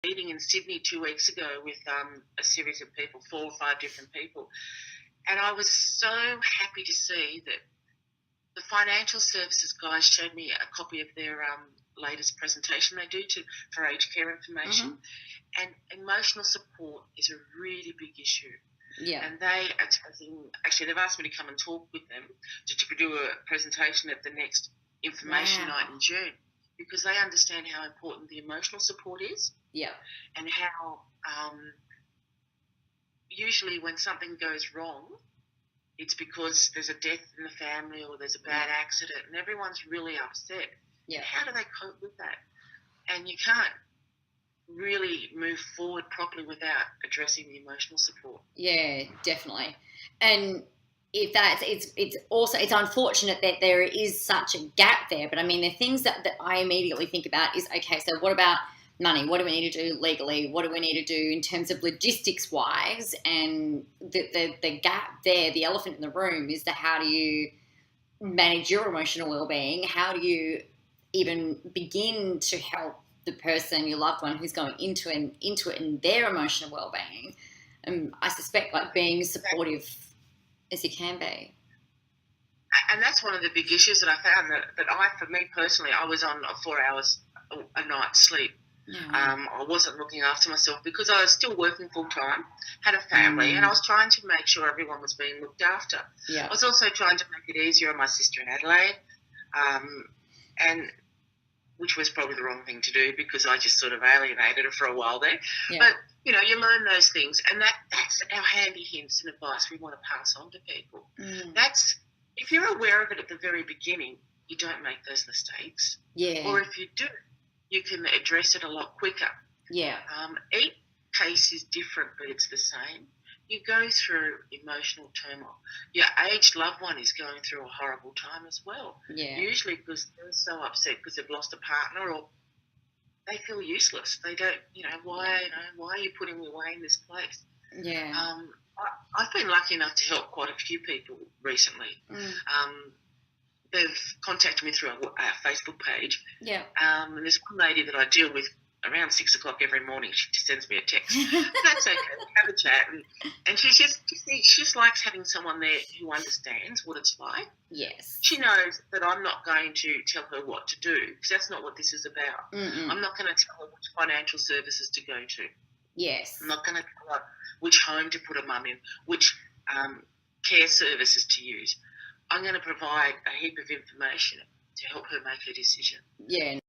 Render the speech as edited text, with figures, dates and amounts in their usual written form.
meeting in Sydney 2 weeks ago with a series of people, 4 or 5 different people, and I was so happy to see that the financial services guys showed me a copy of their latest presentation they do for aged care information, and emotional support is a really big issue. Yeah. And they are actually, they've asked me to come and talk with them to do a presentation at the next information night in June, because they understand how important the emotional support is. Yeah. And how usually when something goes wrong, it's because there's a death in the family or there's a bad accident and everyone's really upset. Yeah. How do they cope with that? And you can't really move forward properly without addressing the emotional support. Yeah, definitely. And if that's, it's also, it's unfortunate that there is such a gap there, but I mean, the things that I immediately think about is, okay, so what about money? What do we need to do legally? What do we need to do in terms of logistics wise? And the gap there, the elephant in the room, is how do you manage your emotional well-being? How do you even begin to help the person, your loved one, who's going into it in their emotional well-being? And I suspect like being supportive as you can be. And that's one of the big issues that I found for me personally, I was on 4 hours a night sleep. Yeah. I wasn't looking after myself because I was still working full time, had a family, and I was trying to make sure everyone was being looked after. Yeah. I was also trying to make it easier on my sister in Adelaide, and which was probably the wrong thing to do because I just sort of alienated her for a while there. Yeah. But, you know, you learn those things, and that's our handy hints and advice we want to pass on to people. That's, if you're aware of it at the very beginning, you don't make those mistakes. Yeah. Or if you do, you can address it a lot quicker. Yeah. Each case is different, but it's the same. You go through emotional turmoil. Your aged loved one is going through a horrible time as well. Yeah. Usually because they're so upset because they've lost a partner, or they feel useless. They don't, why are you putting me away in this place? Yeah. I've been lucky enough to help quite a few people recently. They've contacted me through our Facebook page. Yeah. And there's one lady that I deal with around 6 o'clock every morning. She just sends me a text. That's okay. We have a chat. And she just likes having someone there who understands what it's like. Yes. She knows that I'm not going to tell her what to do because that's not what this is about. I'm not going to tell her which financial services to go to. Yes. I'm not going to tell her which home to put a mum in, which care services to use. I'm going to provide a heap of information to help her make her decision. Yeah.